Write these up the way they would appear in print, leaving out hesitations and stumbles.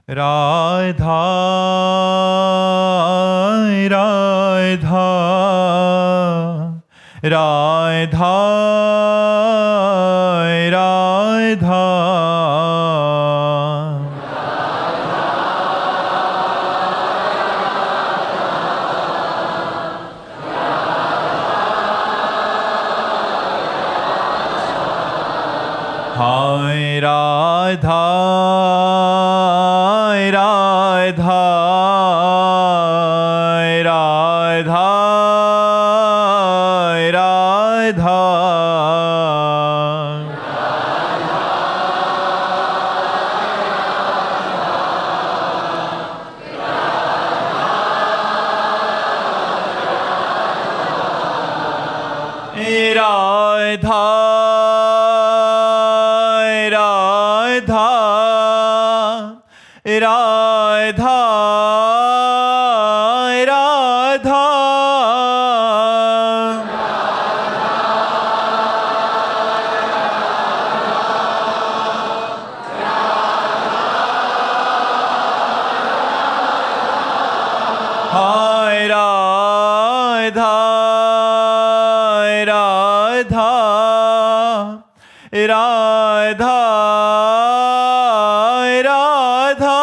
राधा राधा राधा राधा हाय राधा राधा राधा राधा राधा राधा राधा राधा हाय राधा राधा राधा राधा हाय राधा राधा राधा राधा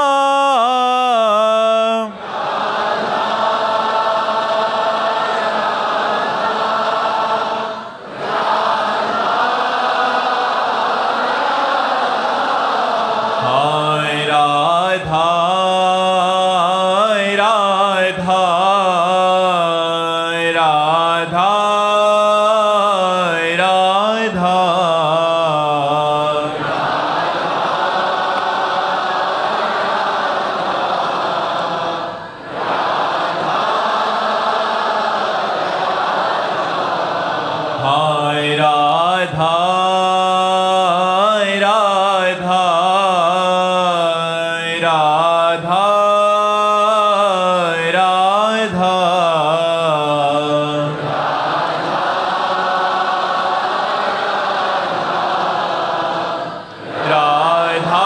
हाय राधा राधा राधा राधा राधा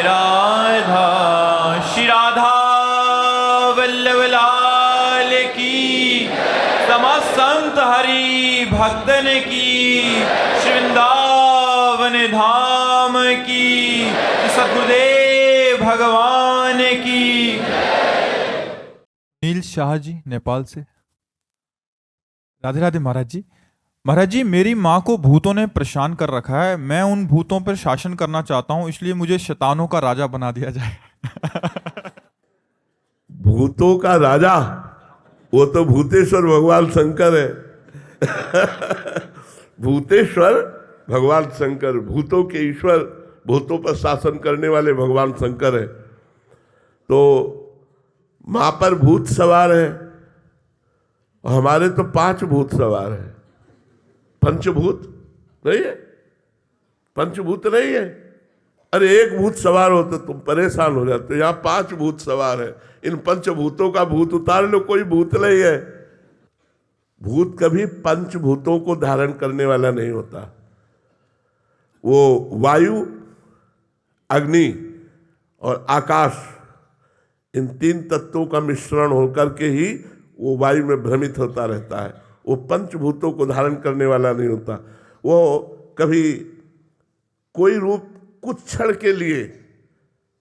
राधा श्री राधा वल्लभ लाल की समस्त संत हरि भक्तन की श्री वृंदावन धाम की सद्गुरुदेव भगवान की। नील शाह जी नेपाल से। राधे राधे महाराज जी। महाराज जी, मेरी माँ को भूतों ने परेशान कर रखा है। मैं उन भूतों पर शासन करना चाहता हूँ, इसलिए मुझे शैतानों का राजा बना दिया जाए। भूतों का राजा? वो तो भूतेश्वर भगवान शंकर है। भूतेश्वर भगवान शंकर, भूतों के ईश्वर, भूतों पर शासन करने वाले भगवान शंकर है। तो मां पर भूत सवार है, हमारे तो 5 भूत सवार है। पंचभूत नहीं है, पंचभूत नहीं है। अरे एक भूत सवार हो तो तुम परेशान हो जाते। यहाँ 5 भूत सवार है। इन पंचभूतों का भूत उतार लो, कोई भूत नहीं है। भूत कभी पंचभूतों को धारण करने वाला नहीं होता। वो वायु, अग्नि और आकाश, इन 3 तत्वों का मिश्रण होकर के ही वो वायु में भ्रमित होता रहता है। वो पंचभूतों को धारण करने वाला नहीं होता। वो कभी कोई रूप कुछ क्षण के लिए,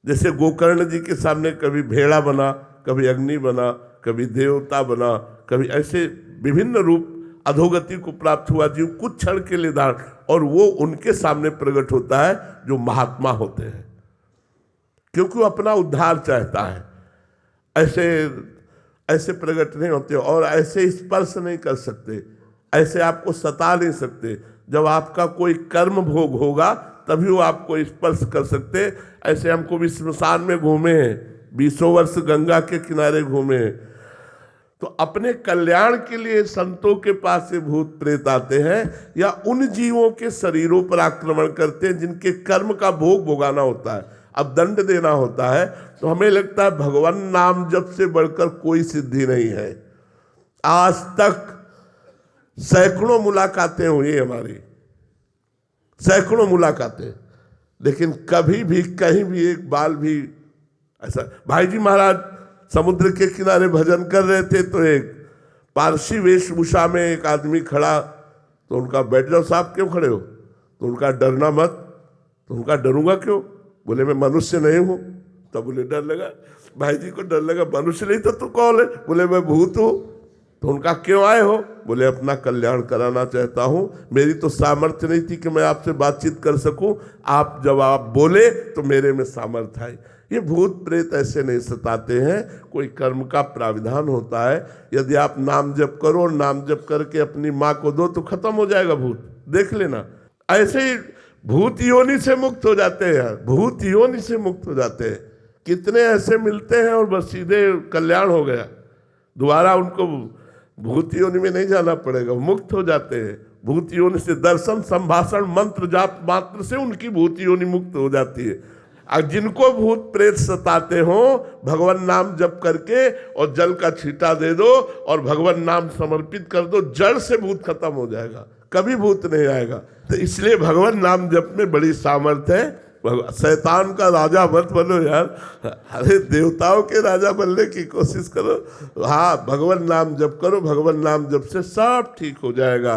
जैसे गोकर्ण जी के सामने कभी भेड़ा बना, कभी अग्नि बना, कभी देवता बना, कभी ऐसे विभिन्न रूप अधोगति को प्राप्त हुआ जीव कुछ क्षण के लिए धारण, और वो उनके सामने प्रकट होता है जो महात्मा होते हैं, क्योंकि वो अपना उद्धार चाहता है। ऐसे ऐसे प्रकट नहीं होते और ऐसे स्पर्श नहीं कर सकते, ऐसे आपको सता नहीं सकते। जब आपका कोई कर्म भोग होगा तभी वो आपको स्पर्श कर सकते। ऐसे हमको भी श्मशान में घूमे हैं, 20 वर्ष गंगा के किनारे घूमे हैं। तो अपने कल्याण के लिए संतों के पास से भूत प्रेत आते हैं, या उन जीवों के शरीरों पर आक्रमण करते हैं जिनके कर्म का भोग भोगाना होता है, अब दंड देना होता है। तो हमें लगता है भगवान नाम जप से बढ़कर कोई सिद्धि नहीं है। आज तक सैकड़ों मुलाकातें हुई हमारी, सैकड़ों मुलाकातें। लेकिन कभी भी कहीं भी एक बाल भी ऐसा। भाई जी महाराज समुद्र के किनारे भजन कर रहे थे तो एक पारसी वेशभूषा में एक आदमी खड़ा, तो उनका बैठ जाओ साहब, क्यों खड़े हो? तो उनका डरना मत। तो उनका डरूंगा क्यों? बोले मैं मनुष्य नहीं हूं। तब बोले डर लगा, भाई जी को डर लगा, मनुष्य नहीं तो तू कौन है? बोले मैं भूत हूं। तो उनका क्यों आए हो? बोले अपना कल्याण कराना चाहता हूं, मेरी तो सामर्थ्य नहीं थी कि मैं आपसे बातचीत कर सकूं, आप जब आप बोले तो मेरे में सामर्थ्य आई। ये भूत प्रेत ऐसे नहीं सताते हैं, कोई कर्म का प्राविधान होता है। यदि आप नाम जप करो और नाम जप करके अपनी माँ को दो तो खत्म हो जाएगा भूत, देख लेना। ऐसे ही भूत योनि से मुक्त हो जाते हैं, भूत योनि से मुक्त हो जाते हैं। कितने ऐसे मिलते हैं और बस सीधे कल्याण हो गया, दोबारा उनको भूत योनि में नहीं जाना पड़ेगा, मुक्त हो जाते हैं। भूत योनि से दर्शन संभाषण मंत्र जाप मात्र से उनकी भूत योनि मुक्त हो जाती है। और जिनको भूत प्रेत सताते हो, भगवान नाम जप करके और जल का छींटा दे दो और भगवान नाम समर्पित कर दो, जड़ से भूत खत्म हो जाएगा, कभी भूत नहीं आएगा। तो इसलिए भगवान नाम जप में बड़ी सामर्थ्य है। शैतान का राजा मत बनो यार, अरे देवताओं के राजा बनने की कोशिश करो। हाँ, भगवान नाम जप करो, भगवान नाम जप से सब ठीक हो जाएगा।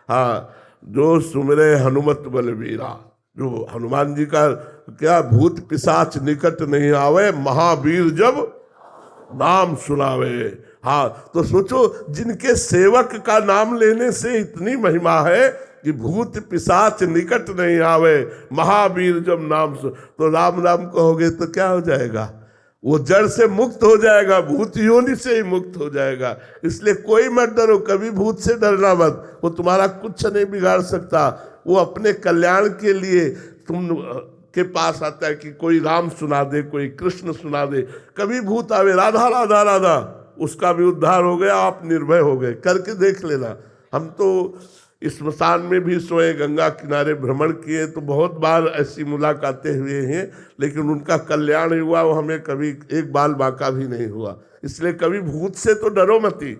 हाँ, जो सुमिरे हनुमत बलवीरा, जो हनुमान जी का क्या, भूत पिशाच निकट नहीं आवे, महावीर जब नाम सुनावे। हाँ, तो सोचो जिनके सेवक का नाम लेने से इतनी महिमा है कि भूत पिशाच निकट नहीं आवे, महावीर जब नाम सुन, तो राम राम कहोगे तो क्या हो जाएगा? वो जड़ से मुक्त हो जाएगा, भूत योनि से ही मुक्त हो जाएगा। इसलिए कोई मत डरो, कभी भूत से डरना मत, वो तुम्हारा कुछ नहीं बिगाड़ सकता। वो अपने कल्याण के लिए तुम के पास आता है कि कोई राम सुना दे, कोई कृष्ण सुना दे। कभी भूत आवे राधा राधा राधा, उसका भी उद्धार हो गया, आप निर्भय हो गए। करके देख लेना। हम तो स्मशान में भी सोए, गंगा किनारे भ्रमण किए, तो बहुत बार ऐसी मुलाकातें हुए हैं, लेकिन उनका कल्याण हुआ, वो हमें कभी एक बाल बांका भी नहीं हुआ। इसलिए कभी भूत से तो डरो मती,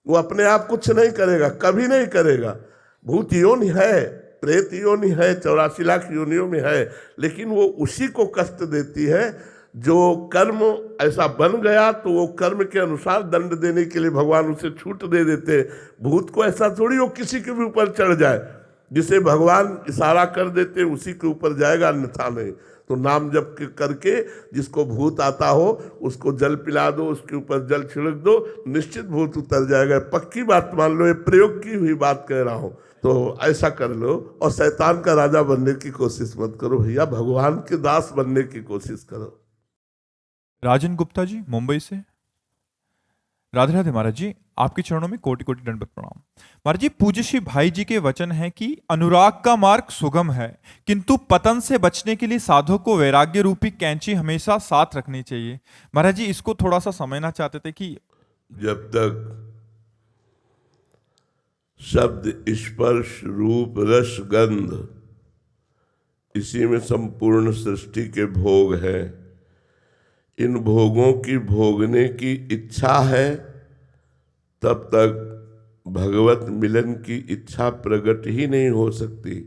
वो अपने आप कुछ नहीं करेगा, कभी नहीं करेगा। भूत योनि है, प्रेत योनि है, 84 लाख योनियों में है, लेकिन वो उसी को कष्ट देती है जो कर्म ऐसा बन गया, तो वो कर्म के अनुसार दंड देने के लिए भगवान उसे छूट दे देते। भूत को ऐसा थोड़ी वो किसी के भी ऊपर चढ़ जाए, जिसे भगवान इशारा कर देते उसी के ऊपर जाएगा, अन्यथा नहीं। तो नाम जप करके जिसको भूत आता हो उसको जल पिला दो, उसके ऊपर जल छिड़क दो, निश्चित भूत उतर जाएगा। पक्की बात मान लो, ये प्रयोग की हुई बात कह रहा हूँ। तो ऐसा कर लो और शैतान का राजा बनने की कोशिश मत करो भैया, भगवान के दास बनने की कोशिश करो। राजन गुप्ता जी मुंबई से। राधे राधे महाराज जी, आपके चरणों में कोटि कोटि दंडवत प्रणाम। महाराज जी, पूज्य श्री भाई जी के वचन है कि अनुराग का मार्ग सुगम है, किंतु पतन से बचने के लिए साधु को वैराग्य रूपी कैंची हमेशा साथ रखनी चाहिए। महाराज जी, इसको थोड़ा सा समझना चाहते थे कि जब तक शब्द स्पर्श रूप रस गंध, इसी में संपूर्ण सृष्टि के भोग है, इन भोगों की भोगने की इच्छा है, तब तक भगवत मिलन की इच्छा प्रकट ही नहीं हो सकती।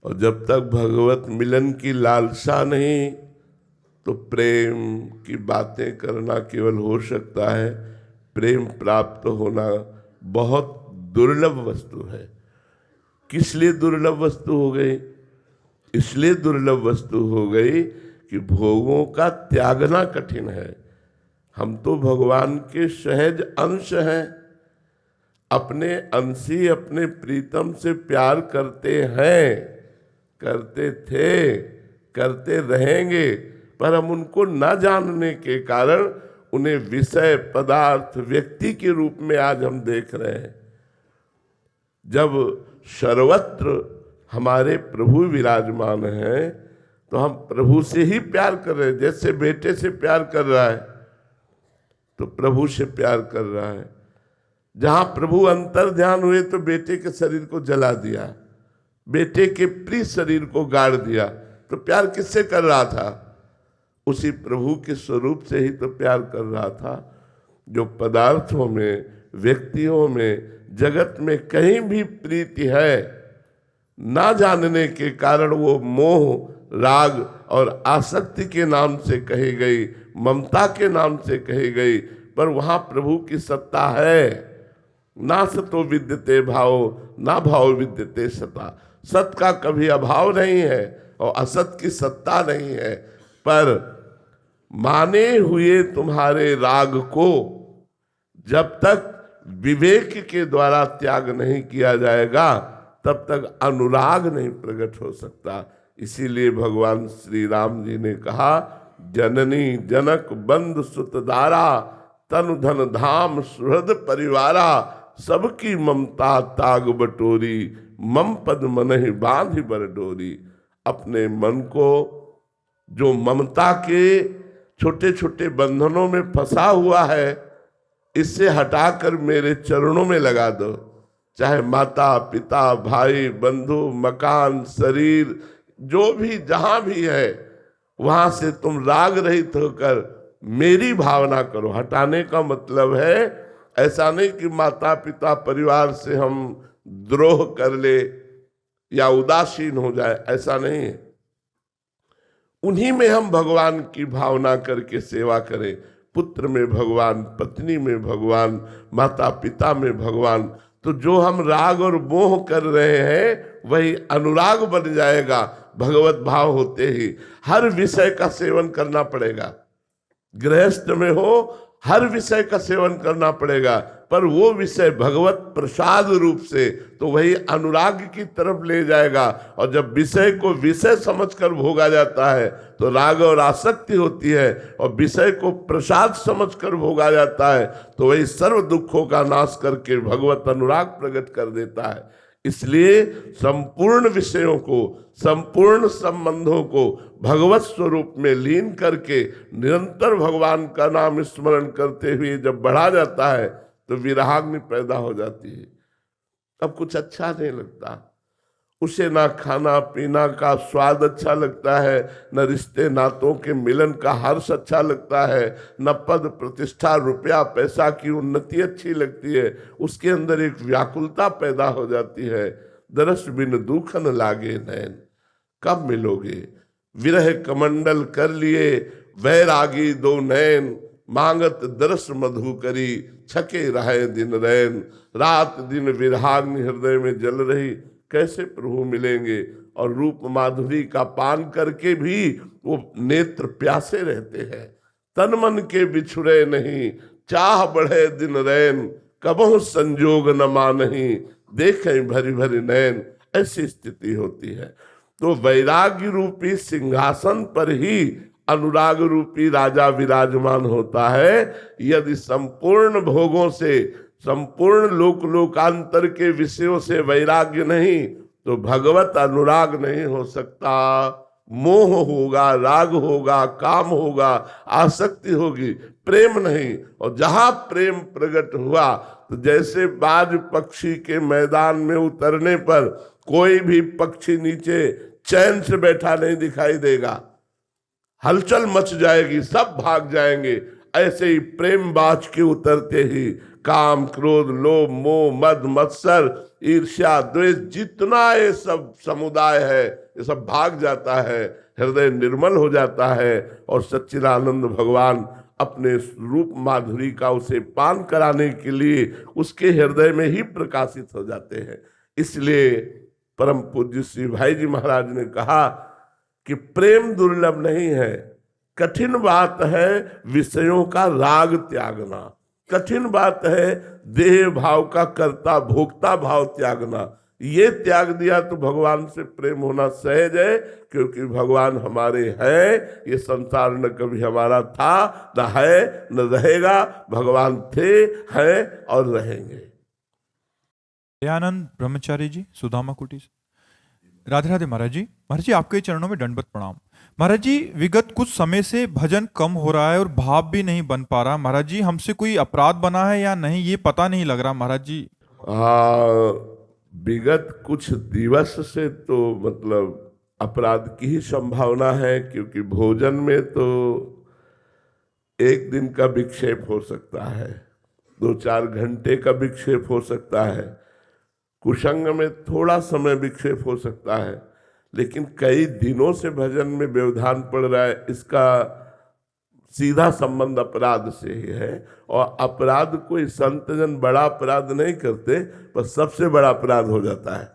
और जब तक भगवत मिलन की लालसा नहीं, तो प्रेम की बातें करना केवल हो सकता है। प्रेम प्राप्त होना बहुत दुर्लभ वस्तु है। किस लिए दुर्लभ वस्तु हो गई? इसलिए दुर्लभ वस्तु हो गई कि भोगों का त्यागना कठिन है। हम तो भगवान के सहज अंश हैं, अपने अंशी अपने प्रीतम से प्यार करते हैं, करते थे, करते रहेंगे, पर हम उनको न जानने के कारण उन्हें विषय पदार्थ व्यक्ति के रूप में आज हम देख रहे हैं। जब सर्वत्र हमारे प्रभु विराजमान हैं तो हम प्रभु से ही प्यार कर रहे हैं। जैसे बेटे से प्यार कर रहा है तो प्रभु से प्यार कर रहा है। जहाँ प्रभु अंतर ध्यान हुए तो बेटे के शरीर को जला दिया, बेटे के प्रिय शरीर को गाड़ दिया, तो प्यार किससे कर रहा था? उसी प्रभु के स्वरूप से ही तो प्यार कर रहा था। जो पदार्थों में, व्यक्तियों में, जगत में कहीं भी प्रीति है, ना जानने के कारण वो मोह, राग और आसक्ति के नाम से कही गई, ममता के नाम से कही गई, पर वहां प्रभु की सत्ता है। ना सतो विद्यते भाव, ना भाव विद्यते सता। सत का कभी अभाव नहीं है और असत की सत्ता नहीं है, पर माने हुए तुम्हारे राग को जब तक विवेक के द्वारा त्याग नहीं किया जाएगा तब तक अनुराग नहीं प्रकट हो सकता। इसीलिए भगवान श्री राम जी ने कहा, जननी जनक बंधु सुतदारा, तनु धन धाम सुहृद परिवारा, सबकी ममता ताग बटोरी, मम पद मन ही बांध बर डोरी। अपने मन को जो ममता के छोटे छोटे बंधनों में फंसा हुआ है, इससे हटाकर मेरे चरणों में लगा दो। चाहे माता पिता भाई बंधु मकान शरीर जो भी जहां भी है, वहां से तुम राग रहित होकर मेरी भावना करो। हटाने का मतलब है ऐसा नहीं कि माता पिता परिवार से हम द्रोह कर ले या उदासीन हो जाए, ऐसा नहीं है। उन्हीं में हम भगवान की भावना करके सेवा करें। पुत्र में भगवान, पत्नी में भगवान, माता पिता में भगवान। तो जो हम राग और मोह कर रहे हैं वही अनुराग बन जाएगा भगवत भाव होते ही। हर विषय का सेवन करना पड़ेगा, गृहस्थ में हो हर विषय का सेवन करना पड़ेगा, पर वो विषय भगवत प्रसाद रूप से, तो वही अनुराग की तरफ ले जाएगा। और जब विषय को विषय समझकर भोगा जाता है तो राग और आसक्ति होती है, और विषय को प्रसाद समझकर भोगा जाता है तो वही सर्व दुखों का नाश करके भगवत अनुराग प्रकट कर देता है। इसलिए संपूर्ण विषयों को, संपूर्ण संबंधों को भगवत स्वरूप में लीन करके निरंतर भगवान का नाम स्मरण करते हुए जब बढ़ा जाता है तो विराग्नि पैदा हो जाती है। अब कुछ अच्छा नहीं लगता उसे, ना खाना पीना का स्वाद अच्छा लगता है, न रिश्ते नातों के मिलन का हर्ष अच्छा लगता है, न पद प्रतिष्ठा रुपया पैसा की उन्नति अच्छी लगती है। उसके अंदर एक व्याकुलता पैदा हो जाती है। दरस बिन दुख न लागे नैन, कब मिलोगे? विरह कमंडल कर लिए वैरागी दो नैन, मांगत दरस मधु करी, छके रहे दिन रैन। रात दिन विरहाग्नि हृदय में जल रही, कैसे प्रभु मिलेंगे? और रूप माधुरी का पान करके भी वो नेत्र प्यासे रहते हैं। तन मन के बिछुड़े नहीं, चाह बढ़े दिन रैन, कबहु संजोग न मानही, देखें भरी भरी नैन। ऐसी स्थिति होती है। तो वैराग्य रूपी सिंहासन पर ही अनुराग रूपी राजा विराजमान होता है। यदि संपूर्ण भोगों से, संपूर्ण लोक लोकांतर के विषयों से वैराग्य नहीं तो भगवत अनुराग नहीं हो सकता। मोह होगा, राग होगा, काम होगा, आसक्ति होगी, प्रेम नहीं। और जहां प्रेम प्रकट हुआ तो जैसे बाज पक्षी के मैदान में उतरने पर कोई भी पक्षी नीचे चैन से बैठा नहीं दिखाई देगा, हलचल मच जाएगी, सब भाग जाएंगे। ऐसे ही प्रेम बाज के उतरते ही काम क्रोध लोभ मोह मद मत्सर ईर्ष्या द्वेष जितना ये सब समुदाय है ये सब भाग जाता है, हृदय निर्मल हो जाता है। और सच्चिदानंद भगवान अपने रूप माधुरी का उसे पान कराने के लिए उसके हृदय में ही प्रकाशित हो जाते हैं। इसलिए परम पूज्य श्री भाई जी महाराज ने कहा कि प्रेम दुर्लभ नहीं है, कठिन बात है विषयों का राग त्यागना, कठिन बात है देह भाव का कर्ता भोक्ता भाव त्यागना। ये त्याग दिया तो भगवान से प्रेम होना सहज है, क्योंकि भगवान हमारे हैं। ये संसार न कभी हमारा था, न है, न रहेगा। भगवान थे, हैं और रहेंगे। दयानंद ब्रह्मचारी जी, सुदामा कुटी से। राधे राधे महाराज जी। महाराज जी आपके चरणों में दंडवत प्रणाम। महाराज जी विगत कुछ समय से भजन कम हो रहा है और भाव भी नहीं बन पा रहा। महाराज जी हमसे कोई अपराध बना है या नहीं ये पता नहीं लग रहा महाराज जी। विगत कुछ दिवस से तो मतलब अपराध की ही संभावना है, क्योंकि भोजन में तो एक दिन का विक्षेप हो सकता है, 2-4 घंटे का विक्षेप हो सकता है। कुसंग में थोड़ा समय विक्षेप हो सकता है, लेकिन कई दिनों से भजन में व्यवधान पड़ रहा है, इसका सीधा संबंध अपराध से ही है। और अपराध कोई संतजन बड़ा अपराध नहीं करते, पर सबसे बड़ा अपराध हो जाता है।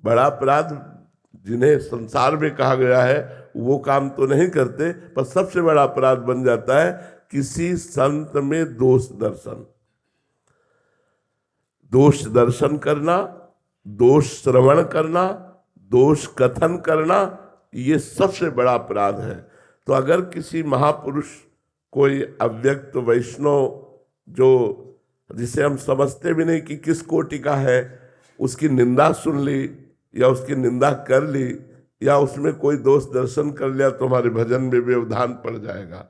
बड़ा अपराध जिन्हें संसार में कहा गया है वो काम तो नहीं करते, पर सबसे बड़ा अपराध बन जाता है किसी संत में दोष दर्शन। दोष दर्शन करना, दोष श्रवण करना, दोष कथन करना, ये सबसे बड़ा अपराध है। तो अगर किसी महापुरुष, कोई अव्यक्त वैष्णव जो जिसे हम समझते भी नहीं कि किस कोटि का है, उसकी निंदा सुन ली या उसकी निंदा कर ली या उसमें कोई दोष दर्शन कर लिया तो हमारे भजन में व्यवधान पड़ जाएगा।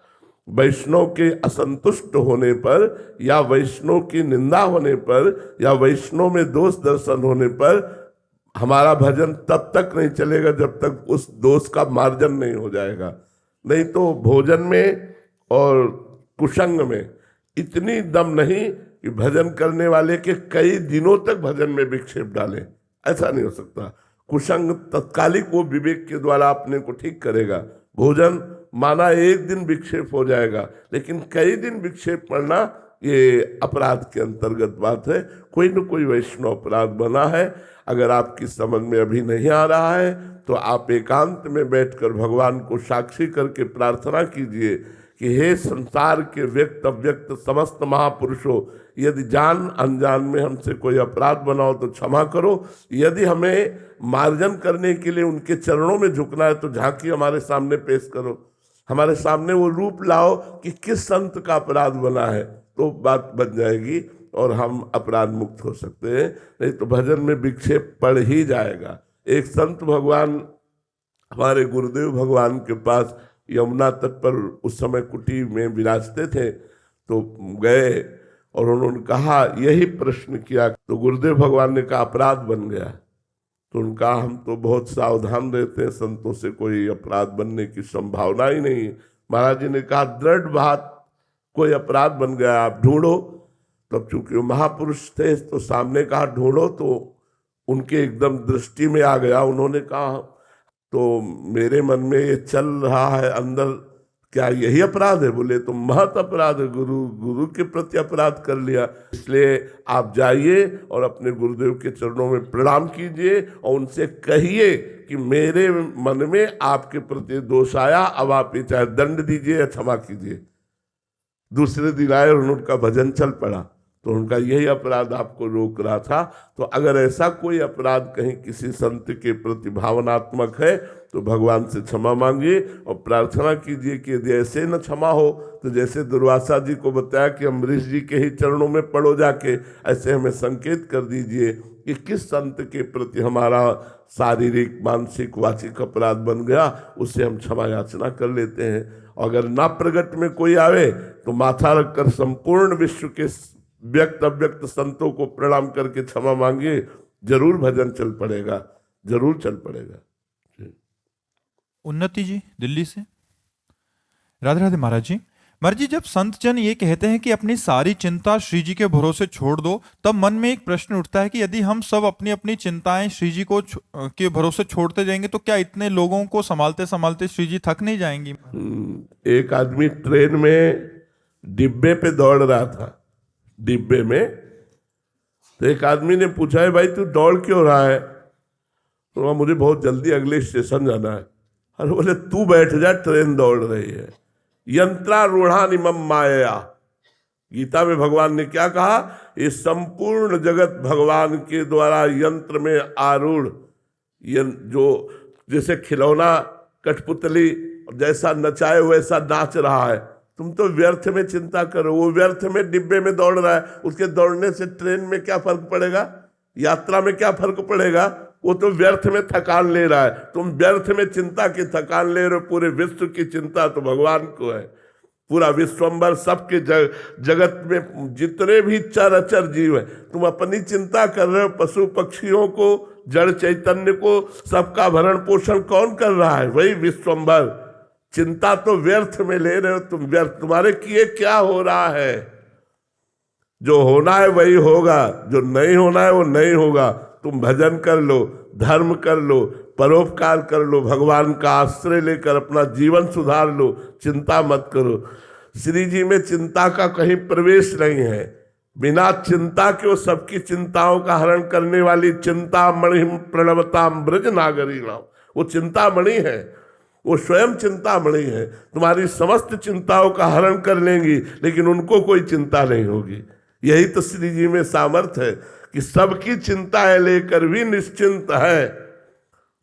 वैष्णव के असंतुष्ट होने पर या वैष्णव की निंदा होने पर या वैष्णव में दोष दर्शन होने पर हमारा भजन तब तक नहीं चलेगा जब तक उस दोष का मार्जन नहीं हो जाएगा। नहीं तो भोजन में और कुसंग में इतनी दम नहीं कि भजन करने वाले के कई दिनों तक भजन में विक्षेप डाले, ऐसा नहीं हो सकता। कुसंग तत्कालिक वो विवेक के द्वारा अपने को ठीक करेगा। भोजन माना एक दिन विक्षेप हो जाएगा, लेकिन कई दिन विक्षेप पड़ना ये अपराध के अंतर्गत बात है। कोई न कोई वैष्णव अपराध बना है। अगर आपकी समझ में अभी नहीं आ रहा है तो आप एकांत में बैठकर भगवान को साक्षी करके प्रार्थना कीजिए कि हे संसार के व्यक्त अव्यक्त समस्त महापुरुषों, यदि जान अनजान में हमसे कोई अपराध बना हो तो क्षमा करो। यदि हमें मार्जन करने के लिए उनके चरणों में झुकना है तो झांकी हमारे सामने पेश करो, हमारे सामने वो रूप लाओ कि किस संत का अपराध बना है, तो बात बन जाएगी और हम अपराध मुक्त हो सकते हैं। नहीं तो भजन में विक्षेप पड़ ही जाएगा। एक संत भगवान, हमारे गुरुदेव भगवान के पास यमुना तट पर उस समय कुटी में विराजते थे, तो गए और उन्होंने कहा, यही प्रश्न किया, तो गुरुदेव भगवान ने कहा अपराध बन गया। तो उनका हम तो बहुत सावधान रहते हैं, संतों से कोई अपराध बनने की संभावना ही नहीं। महाराज जी ने कहा दृढ़ बात, कोई अपराध बन गया, आप ढूंढो। तब चूंकि वो महापुरुष थे तो सामने कहा ढूंढो, तो उनके एकदम दृष्टि में आ गया। उन्होंने कहा तो मेरे मन में ये चल रहा है अंदर, क्या यही अपराध है? बोले तो महत अपराध है, गुरु के प्रति अपराध कर लिया। इसलिए आप जाइए और अपने गुरुदेव के चरणों में प्रणाम कीजिए और उनसे कहिए कि मेरे मन में आपके प्रति दोष आया, अब आप ये चाहे दंड दीजिए या क्षमा कीजिए। दूसरे दिन आए और उनका भजन चल पड़ा। तो उनका यही अपराध आपको रोक रहा था। तो अगर ऐसा कोई अपराध कहीं किसी संत के प्रति भावनात्मक है तो भगवान से क्षमा मांगिए और प्रार्थना कीजिए कि यदि ऐसे न क्षमा हो तो जैसे दुर्वासा जी को बताया कि अम्बरीश जी के ही चरणों में पड़ो जाके, ऐसे हमें संकेत कर दीजिए कि किस संत के प्रति हमारा शारीरिक मानसिक वाचिक अपराध बन गया, उससे हम क्षमा याचना कर लेते हैं। अगर ना प्रगट में कोई आवे तो माथा रखकर संपूर्ण विश्व के व्यक्त अव्यक्त संतों को प्रणाम करके क्षमा मांगिए, जरूर भजन चल पड़ेगा, जरूर चल पड़ेगा। उन्नति जी दिल्ली से। राधे राधे महाराज जी। महाराज जी, जब संत जन ये कहते हैं कि अपनी सारी चिंता श्री जी के भरोसे छोड़ दो, तब मन में एक प्रश्न उठता है कि यदि हम सब अपनी अपनी चिंताएं श्री जी को के भरोसे छोड़ते जाएंगे तो क्या इतने लोगों को संभालते संभालते श्री जी थक नहीं जाएंगी? एक आदमी ट्रेन में डिब्बे पे दौड़ रहा था, डिब्बे में, तो एक आदमी ने पूछा है भाई तू दौड़ क्यों रहा है? तो मुझे बहुत जल्दी अगले स्टेशन जाना है। अरे बोले तू बैठ जा, ट्रेन दौड़ रही है। यंत्रारूढ़ानिमम माया, गीता में भगवान ने क्या कहा? ये संपूर्ण जगत भगवान के द्वारा यंत्र में आरूढ़, जो जैसे खिलौना कठपुतली जैसा नचाए वैसा नाच रहा है। तुम तो व्यर्थ में चिंता करो, वो व्यर्थ में डिब्बे में दौड़ रहा है, उसके दौड़ने से ट्रेन में क्या फर्क पड़ेगा, यात्रा में क्या फर्क पड़ेगा? वो तो व्यर्थ में थकान ले रहा है, तुम व्यर्थ में चिंता की थकान ले रहे हो। पूरे विश्व की चिंता तो भगवान को है। पूरा विश्वम्बर सबके जगत में जितने भी चर अचर जीव है, तुम अपनी चिंता कर रहे हो। पशु पक्षियों को, जड़ चैतन्य को, सबका भरण पोषण कौन कर रहा है? वही विश्वम्बर। चिंता तो व्यर्थ में ले रहे हो तुम, व्यर्थ। तुम्हारे किए क्या हो रहा है? जो होना है वही होगा, जो नहीं होना है वो नहीं होगा। तुम भजन कर लो, धर्म कर लो, परोपकार कर लो, भगवान का आश्रय लेकर अपना जीवन सुधार लो, चिंता मत करो। श्री जी में चिंता का कहीं प्रवेश नहीं है। बिना चिंता के वो सबकी चिंताओं का हरण करने वाली चिंता मणि प्रणवताम ब्रज नागरीणाम, वो चिंतामणि है, वो स्वयं चिंतामणि है। तुम्हारी समस्त चिंताओं का हरण कर लेंगी, लेकिन उनको कोई चिंता नहीं होगी। यही तो श्री जी में सामर्थ्य है कि सबकी चिंता है लेकर भी निश्चिंत है।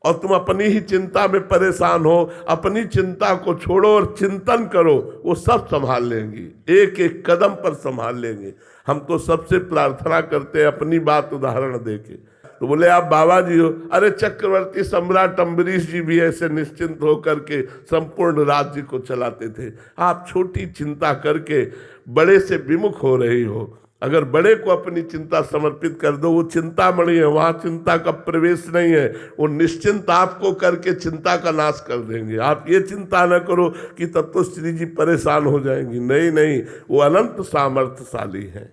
और तुम अपनी ही चिंता में परेशान हो, अपनी चिंता को छोड़ो और चिंतन करो, वो सब संभाल लेंगी, एक एक कदम पर संभाल लेंगे। हम तो सबसे प्रार्थना करते हैं अपनी बात उदाहरण देके। तो बोले आप बाबा जी हो, अरे चक्रवर्ती सम्राट अम्बरीश जी भी ऐसे निश्चिंत होकर के संपूर्ण राज्य को चलाते थे। आप छोटी चिंता करके बड़े से विमुख हो रही हो। अगर बड़े को अपनी चिंता समर्पित कर दो, वो चिंतामणि है, वहां चिंता का प्रवेश नहीं है। वो निश्चिंत आपको करके चिंता का नाश कर देंगे। आप ये चिंता न करो कि तब तो श्री जी परेशान हो जाएंगी। नहीं नहीं, वो अनंत सामर्थ्यशाली है।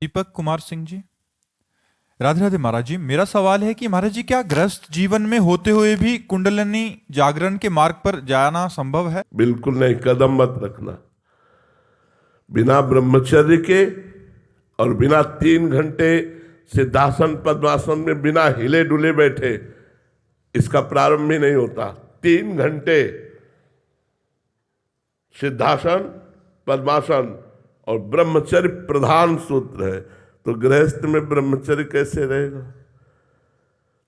दीपक कुमार सिंह जी, राधे राधे महाराज जी। मेरा सवाल है कि महाराज जी, क्या गृहस्थ जीवन में होते हुए भी कुंडलिनी जागरण के मार्ग पर जाना संभव है? बिल्कुल नहीं, कदम मत रखना। बिना ब्रह्मचर्य के और बिना 3 घंटे सिद्धासन पद्मासन में बिना हिले डुले बैठे इसका प्रारंभ ही नहीं होता। 3 घंटे सिद्धासन पद्मासन और ब्रह्मचर्य प्रधान सूत्र है। तो गृहस्थ में ब्रह्मचर्य कैसे रहेगा?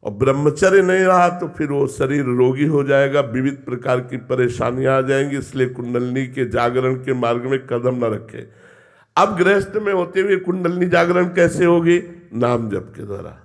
और ब्रह्मचर्य नहीं रहा तो फिर वो शरीर रोगी हो जाएगा, विविध प्रकार की परेशानियां आ जाएंगी। इसलिए कुंडलिनी के जागरण के मार्ग में कदम न रखे। अब गृहस्थ में होते हुए कुंडलिनी जागरण कैसे होगी? नाम जप के द्वारा।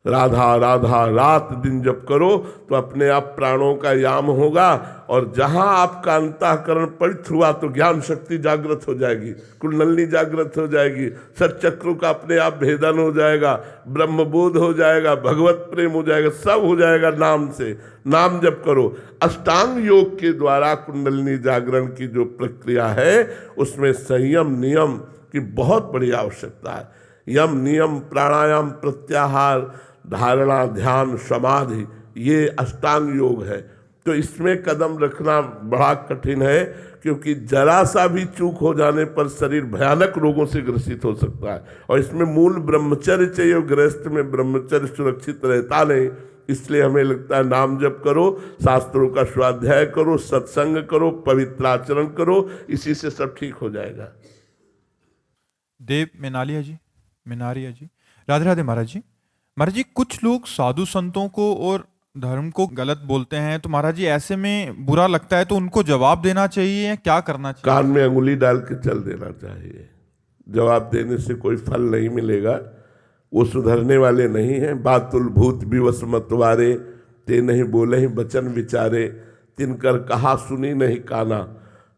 राधा राधा रात दिन जप करो तो अपने आप प्राणों का याम होगा। और जहां आपका अंतःकरण पवित्र हुआ तो ज्ञान शक्ति जागृत हो जाएगी, कुंडलिनी जागृत हो जाएगी, सच्चक्रों का अपने आप भेदन हो जाएगा, ब्रह्मबोध हो जाएगा, भगवत प्रेम हो जाएगा, सब हो जाएगा नाम से। नाम जप करो। अष्टांग योग के द्वारा कुंडलिनी जागरण की जो प्रक्रिया है उसमें संयम नियम की बहुत बड़ी आवश्यकता है। यम नियम प्राणायाम प्रत्याहार धारणा ध्यान समाधि, ये अष्टांग योग है। तो इसमें कदम रखना बड़ा कठिन है, क्योंकि जरा सा भी चूक हो जाने पर शरीर भयानक रोगों से ग्रसित हो सकता है। और इसमें मूल ब्रह्मचर्य चाहिए। गृहस्थ में ब्रह्मचर्य सुरक्षित रहता नहीं। इसलिए हमें लगता है नाम जप करो, शास्त्रों का स्वाध्याय करो, सत्संग करो, पवित्र आचरण करो, इसी से सब ठीक हो जाएगा। देव मेनालिया जी, मेनारिया जी, राधे राधे महाराज जी। महाराज जी, कुछ लोग साधु संतों को और धर्म को गलत बोलते हैं, तो महाराज जी ऐसे में बुरा लगता है तो उनको जवाब देना चाहिए या क्या करना चाहिए? कान में अंगुली डाल के चल देना चाहिए। जवाब देने से कोई फल नहीं मिलेगा, वो सुधरने वाले नहीं हैं। बातुल भूत विवश मतवारे, ते नहीं बोले ही बचन विचारे, तिनकर कहा सुनी नहीं काना,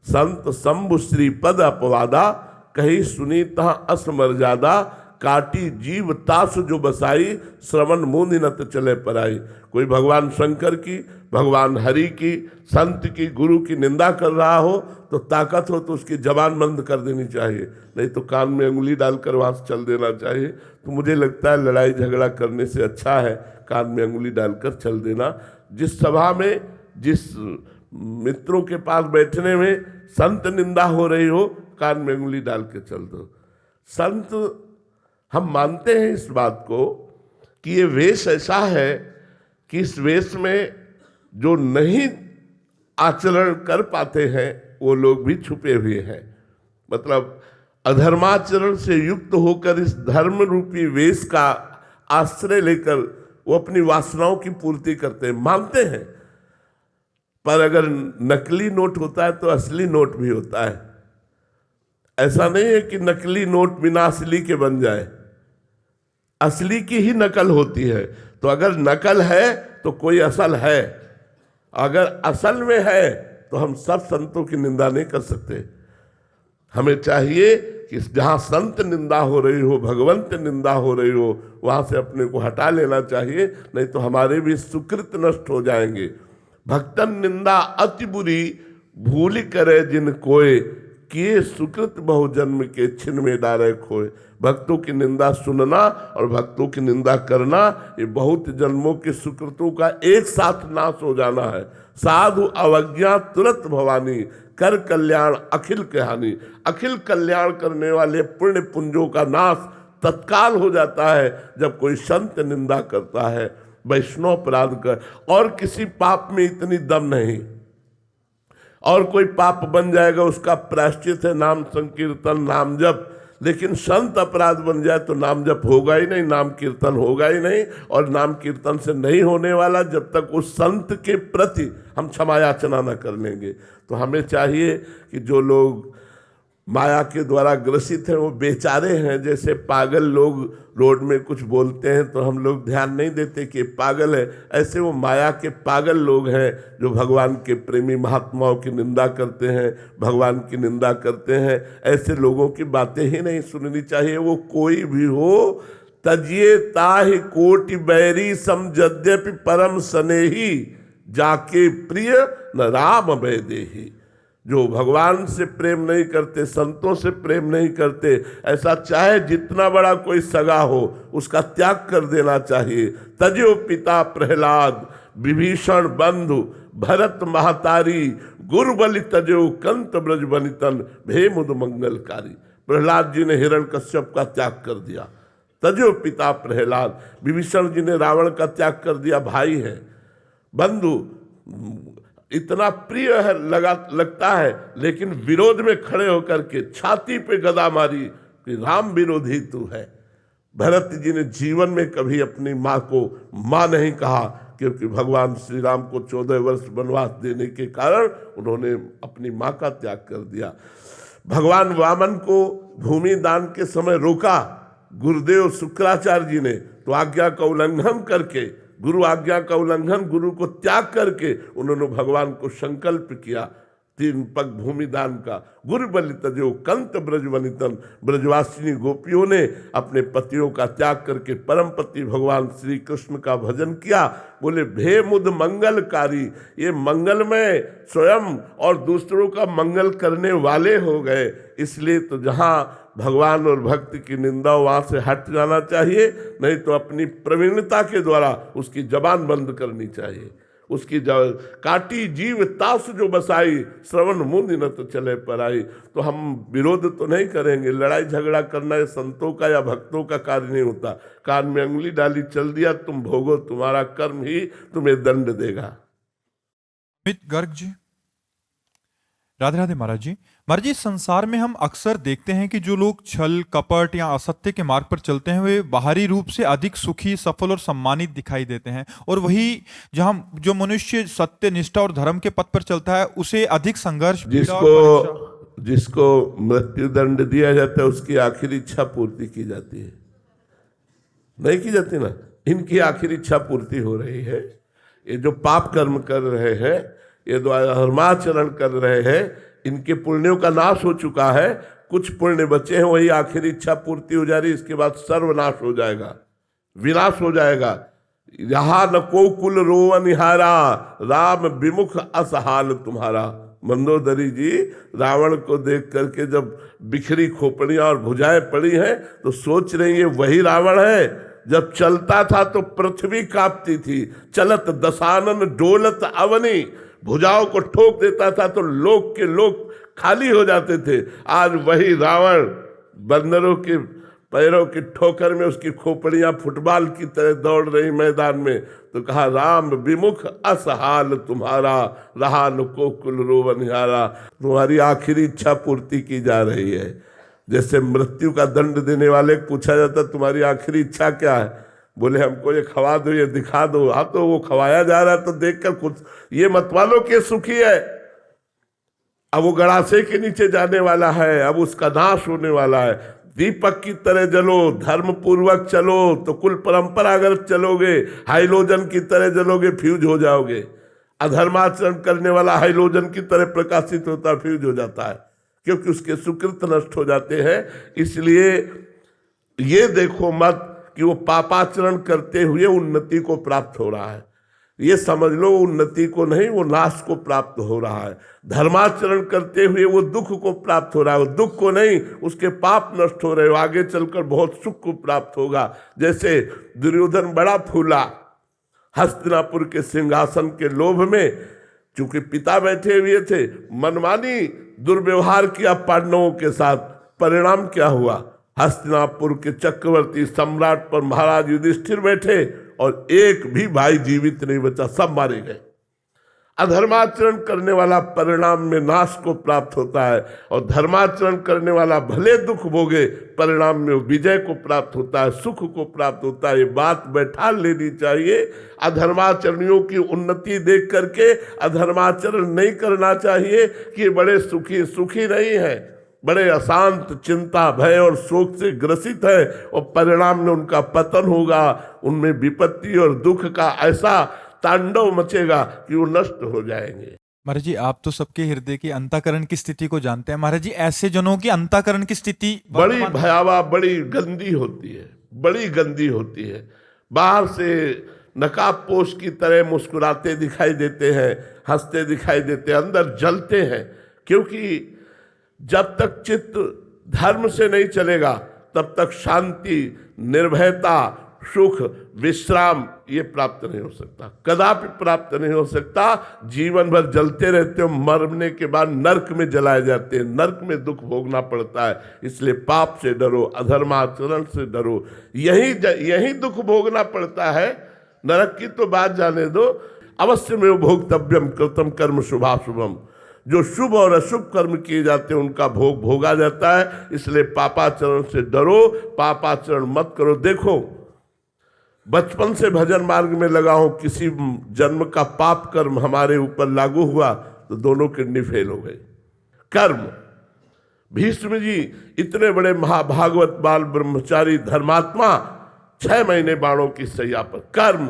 संत शंभु श्री पद अपवादा, कहीं सुनी तहाँ असमर्यादा, काटी जीव तास जो बसाई, श्रवण मुंद न चले पराई। कोई भगवान शंकर की, भगवान हरि की, संत की, गुरु की निंदा कर रहा हो तो ताकत हो तो उसकी जबान बंद कर देनी चाहिए, नहीं तो कान में अंगुली डालकर वहाँ से चल देना चाहिए। तो मुझे लगता है लड़ाई झगड़ा करने से अच्छा है कान में अंगुली डालकर चल देना। जिस सभा में, जिस मित्रों के पास बैठने में संत निंदा हो रही हो, कान में अंगुली डाल के चल दो। संत, हम मानते हैं इस बात को कि ये वेश ऐसा है कि इस वेश में जो नहीं आचरण कर पाते हैं वो लोग भी छुपे हुए हैं। मतलब अधर्माचरण से युक्त होकर इस धर्म रूपी वेश का आश्रय लेकर वो अपनी वासनाओं की पूर्ति करते हैं, मानते हैं। पर अगर नकली नोट होता है तो असली नोट भी होता है। ऐसा नहीं है कि नकली नोट बिना असली के बन जाए, असली की ही नकल होती है। तो अगर नकल है तो कोई असल है, अगर असल में है तो हम सब संतों की निंदा नहीं कर सकते। हमें चाहिए कि जहाँ संत निंदा हो रही हो, भगवंत निंदा हो रही हो, वहाँ से अपने को हटा लेना चाहिए, नहीं तो हमारे भी सुकृत नष्ट हो जाएंगे। भक्तन निंदा अति बुरी, भूल करे जिन कोय, किए सुकृत बहुजन्म के छिन में डारे खोए। भक्तों की निंदा सुनना और भक्तों की निंदा करना, ये बहुत जन्मों के सुकृतों का एक साथ नाश हो जाना है। साधु अवज्ञा तुरंत भवानी, कर कल्याण अखिल के हानि। अखिल कल्याण करने वाले पुण्य पुंजों का नाश तत्काल हो जाता है जब कोई संत निंदा करता है, वैष्णव अपराध कर। और किसी पाप में इतनी दम नहीं, और कोई पाप बन जाएगा उसका प्रायश्चित है नाम संकीर्तन नाम जप, लेकिन संत अपराध बन जाए तो नाम जप होगा ही नहीं, नाम कीर्तन होगा ही नहीं। और नाम कीर्तन से नहीं होने वाला जब तक उस संत के प्रति हम क्षमा याचना न कर लेंगे। तो हमें चाहिए कि जो लोग माया के द्वारा ग्रसित हैं वो बेचारे हैं। जैसे पागल लोग रोड में कुछ बोलते हैं तो हम लोग ध्यान नहीं देते कि पागल है, ऐसे वो माया के पागल लोग हैं जो भगवान के प्रेमी महात्माओं की निंदा करते हैं, भगवान की निंदा करते हैं। ऐसे लोगों की बातें ही नहीं सुननी चाहिए, वो कोई भी हो। तजिए ताहि कोटि बैरी सम यद्यपि परम स्नेही, जाके प्रिय न राम भय देही। जो भगवान से प्रेम नहीं करते, संतों से प्रेम नहीं करते, ऐसा चाहे जितना बड़ा कोई सगा हो उसका त्याग कर देना चाहिए। तजो पिता प्रहलाद, विभीषण बंधु, भरत महतारी, गुरु बलि तजो कंत ब्रज बनितन, भे मुद मंगलकारी। प्रहलाद जी ने हिरण्यकश्यप का त्याग कर दिया, तजो पिता प्रहलाद। विभीषण जी ने रावण का त्याग कर दिया, भाई है, बंधु, इतना प्रिय है लगता है, लेकिन विरोध में खड़े होकर के छाती पे गदा मारी कि राम विरोधी तू है। भरत जी ने जीवन में कभी अपनी माँ को माँ नहीं कहा, क्योंकि भगवान श्री राम को 14 वर्ष वनवास देने के कारण उन्होंने अपनी माँ का त्याग कर दिया। भगवान वामन को भूमि दान के समय रोका गुरुदेव शुक्राचार्य जी ने, तो आज्ञा का उल्लंघन करके, गुरु आज्ञा का उल्लंघन, गुरु को त्याग करके उन्होंने भगवान को संकल्प किया 3 पग भूमि दान का। गुरु बलि तजो कंत ब्रज वनितन, ब्रजवासिनी गोपियों ने अपने पतियों का त्याग करके परम पति भगवान श्री कृष्ण का भजन किया। बोले भे मुद मंगलकारी, ये मंगलमय स्वयं और दूसरों का मंगल करने वाले हो गए। इसलिए तो जहाँ भगवान और भक्ति की निंदा वहाँ से हट जाना चाहिए, नहीं तो अपनी प्रवीणता के द्वारा उसकी जबान बंद करनी चाहिए। उसकी काटी जीव तास जो बसाई, श्रवण मुंद न तो चले पर आई। तो हम विरोध तो नहीं करेंगे, लड़ाई झगड़ा करना ये संतों का या भक्तों का कार्य नहीं होता। कान में अंगुली डाली चल दिया, तुम भोगो, तुम्हारा कर्म ही तुम्हें दंड देगा। अमित गर्ग जी, राधे राधे महाराज जी। महाराज जी, संसार में हम अक्सर देखते हैं कि जो लोग छल कपट या असत्य के मार्ग पर चलते हैं वे बाहरी रूप से अधिक सुखी, सफल और सम्मानित दिखाई देते हैं, और वही जहां जो मनुष्य सत्य, निष्ठा और धर्म के पथ पर चलता है उसे अधिक संघर्ष, पीड़ा और परीक्षा। जिसको मृत्यु दंड दिया जाता है उसकी आखिरी इच्छा पूर्ति की जाती है, नहीं की जाती ना। इनकी आखिरी इच्छा पूर्ति हो रही है। ये जो पाप कर्म कर रहे हैं, ये धर्माचरण कर रहे हैं, इनके पुण्यों का नाश हो चुका है। कुछ पुण्य बचे हैं, वही आखिरी इच्छा पूर्ति हो जा रही। इसके बाद सर्वनाश हो जाएगा, विनाश हो जाएगा। यहाँ न को कुल रोव निहारा, राम विमुख असहाल तुम्हारा। मंदोदरी जी रावण को देख करके जब बिखरी खोपड़ियां और भुजाएं पड़ी हैं तो सोच रही है वही रावण है। जब चलता था तो पृथ्वी कांपती थी, चलत दशानन डोलत अवनी, भुजाओं को ठोक देता था तो लोक के लोक खाली हो जाते थे। आज वही रावण बंदरों के पैरों की ठोकर में उसकी खोपड़ियां फुटबॉल की तरह दौड़ रही मैदान में। तो कहा राम विमुख असहाल तुम्हारा, रहा न को कुल रोव निहारा। तुम्हारी आखिरी इच्छा पूर्ति की जा रही है। जैसे मृत्यु का दंड देने वाले पूछा जाता तुम्हारी आखिरी इच्छा क्या है, बोले हमको ये खवा दो, ये दिखा दो। हाँ, तो वो खवाया जा रहा है तो देखकर कुछ ये मतवालों के सुखी है। अब वो गड़ासे के नीचे जाने वाला है, अब उसका नाश होने वाला है। दीपक की तरह जलो, धर्म पूर्वक चलो तो कुल परंपरागत चलोगे, हाइलोजन की तरह जलोगे फ्यूज हो जाओगे। अधर्माचरण करने वाला हाइलोजन की तरह प्रकाशित होता फ्यूज हो जाता है, क्योंकि उसके सुकृत नष्ट हो जाते हैं। इसलिए ये देखो मत कि वो पापाचरण करते हुए उन्नति को प्राप्त हो रहा है। ये समझ लो उन्नति को नहीं, वो नाश को प्राप्त हो रहा है। धर्माचरण करते हुए वो दुख को प्राप्त हो रहा है, वो दुख को नहीं, उसके पाप नष्ट हो रहे हो, आगे चलकर बहुत सुख को प्राप्त होगा। जैसे दुर्योधन बड़ा फूला हस्तिनापुर के सिंहासन के लोभ में, चूंकि पिता बैठे हुए थे, मनमानी दुर्व्यवहार किया पांडवों के साथ। परिणाम क्या हुआ? हस्तिनापुर के चक्रवर्ती सम्राट पर महाराज युधिष्ठिर बैठे और एक भी भाई जीवित नहीं बचा, सब मारे गए। अधर्माचरण करने वाला परिणाम में नाश को प्राप्त होता है, और धर्माचरण करने वाला भले दुख भोगे, परिणाम में विजय को प्राप्त होता है, सुख को प्राप्त होता है। ये बात बैठा लेनी चाहिए। अधर्माचरणियों की उन्नति देख करके अधर्माचरण नहीं करना चाहिए कि बड़े सुखी नहीं है, बड़े अशांत, चिंता, भय और शोक से ग्रसित है, और परिणाम में उनका पतन होगा। उनमें विपत्ति और दुख का ऐसा तांडव मचेगा कि वो नष्ट हो जाएंगे। महाराज जी, आप तो सबके हृदय की अंतःकरण की स्थिति को जानते हैं। महाराज जी, ऐसे जनों की अंतःकरण की स्थिति बड़ी भयावह, बड़ी गंदी होती है, बड़ी गंदी होती है। बाहर से नकाबपोश की तरह मुस्कुराते दिखाई देते हैं, हंसते दिखाई देते हैं, अंदर जलते हैं। क्योंकि जब तक चित्त धर्म से नहीं चलेगा तब तक शांति, निर्भयता, सुख, विश्राम ये प्राप्त नहीं हो सकता, कदापि प्राप्त नहीं हो सकता। जीवन भर जलते रहते हो, मरने के बाद नरक में जलाए जाते हैं, नरक में दुख भोगना पड़ता है। इसलिए पाप से डरो, अधर्माचरण से डरो, यही दुख भोगना पड़ता है। नरक की तो बात जाने दो। अवश्य में भोक्तव्यम कृतम कर्म शुभाशुभम, जो शुभ और अशुभ कर्म किए जाते हैं उनका भोग भोगा जाता है। इसलिए पापाचरण से डरो, पापाचरण मत करो। देखो, बचपन से भजन मार्ग में लगा हूं, किसी जन्म का पाप कर्म हमारे ऊपर लागू हुआ तो दोनों किडनी फेल हो गई। कर्म, भीष्म जी इतने बड़े महाभागवत बाल ब्रह्मचारी धर्मात्मा, 6 महीने बाणों की सैया पर। कर्म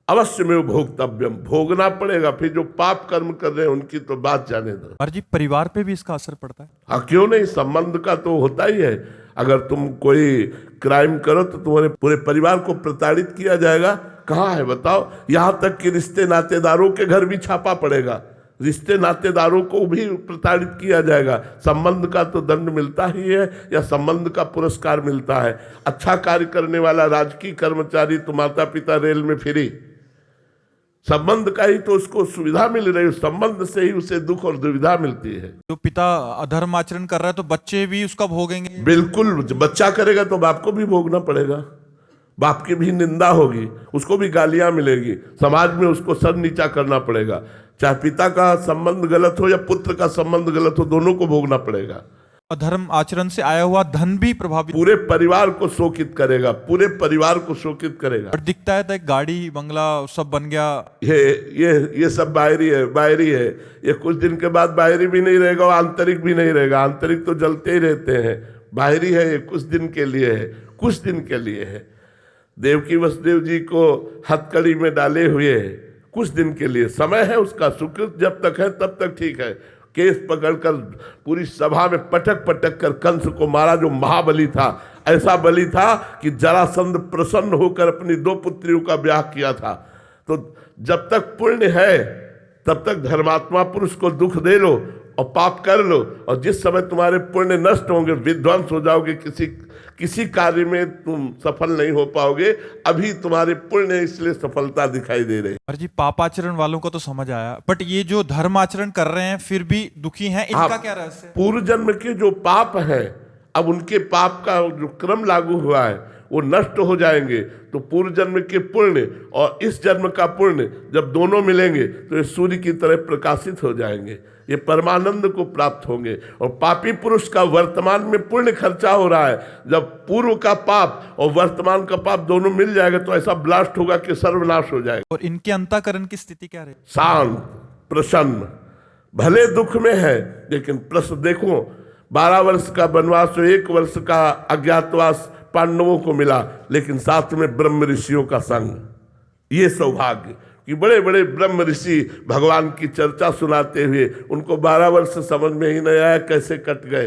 अवश्य में भोक्तव्यम, भोगना पड़ेगा। फिर जो पाप कर्म कर रहे हैं उनकी तो बात जाने दो। महाराज जी, परिवार पे भी इसका असर पड़ता है? हाँ, क्यों नहीं, संबंध का तो होता ही है। अगर तुम कोई क्राइम करो तो तुम्हारे पूरे परिवार को प्रताड़ित किया जाएगा। कहाँ है बताओ? यहाँ तक कि रिश्ते नातेदारों के घर भी छापा पड़ेगा, रिश्ते नातेदारों को भी प्रताड़ित किया जाएगा। संबंध का तो दंड मिलता ही है, या संबंध का पुरस्कार मिलता है। अच्छा कार्य करने वाला राजकीय कर्मचारी तो माता पिता रेल में फ्री, संबंध का ही तो उसको सुविधा मिल रही है, संबंध से ही उसे दुख और दुविधा मिलती है। जो पिता अधर्म आचरण कर रहा है तो बच्चे भी उसका भोगेंगे? बिल्कुल, बच्चा करेगा तो बाप को भी भोगना पड़ेगा, बाप की भी निंदा होगी, उसको भी गालियां मिलेगी, समाज में उसको सर नीचा करना पड़ेगा। चाहे पिता का संबंध गलत हो या पुत्र का संबंध गलत हो, दोनों को भोगना पड़ेगा। अधर्म आचरण से आया हुआ धन भी प्रभावित, पूरे परिवार को शोकित करेगा, पूरे परिवार को शोकित करेगा। और दिखता है तो गाड़ी बंगला सब बन गया, ये सब बाहरी है, बाहरी है। ये कुछ दिन के बाद बाहरी भी नहीं रहेगा और आंतरिक भी नहीं रहेगा। आंतरिक तो जलते ही रहते हैं, बाहरी है ये कुछ दिन के लिए है, कुछ दिन के लिए है। देवकी वसुदेव जी को हथकड़ी में डाले हुए कुछ दिन के लिए समय है उसका, सुकृत जब तक है तब तक ठीक है। केस पकड़कर पूरी सभा में पटक पटक कर कंस को मारा, जो महाबली था। ऐसा बलि था कि जरासंध प्रसन्न होकर अपनी 2 पुत्रियों का ब्याह किया था। तो जब तक पुण्य है तब तक धर्मात्मा पुरुष को दुख दे लो और पाप कर लो, और जिस समय तुम्हारे पुण्य नष्ट होंगे, विध्वंस हो जाओगे, किसी कार्य में तुम सफल नहीं हो पाओगे। अभी तुम्हारे पुण्य इसलिए सफलता दिखाई दे रही है। अरे जी, पापाचरण वालों को तो समझ आया, बट ये जो धर्म आचरण कर रहे हैं फिर भी दुखी हैं, इनका क्या रहस्य है? पूर्व जन्म के जो पाप है, अब उनके पाप का जो क्रम लागू हुआ है वो नष्ट हो जाएंगे। तो पूर्व जन्म के पुण्य और इस जन्म का पुण्य जब दोनों मिलेंगे तो ये सूर्य की तरह प्रकाशित हो जाएंगे, ये परमानंद को प्राप्त होंगे। और पापी पुरुष का वर्तमान में पुण्य खर्चा हो रहा है, जब पूर्व का पाप और वर्तमान का पाप दोनों मिल जाएगा तो ऐसा ब्लास्ट होगा कि सर्वनाश हो जाएगा। और इनके अंतःकरण की स्थिति क्या रही? शांत, प्रसन्न, भले दुख में है लेकिन प्रसन्न। देखो, 12 वर्ष का वनवास, 1 वर्ष का अज्ञातवास पांडवों को मिला, लेकिन साथ में ब्रह्म ऋषियों का संग। ये सौभाग्य कि बड़े बड़े ब्रह्म ऋषि भगवान की चर्चा सुनाते हुए, उनको 12 वर्ष समझ में ही नहीं आया कैसे कट गए।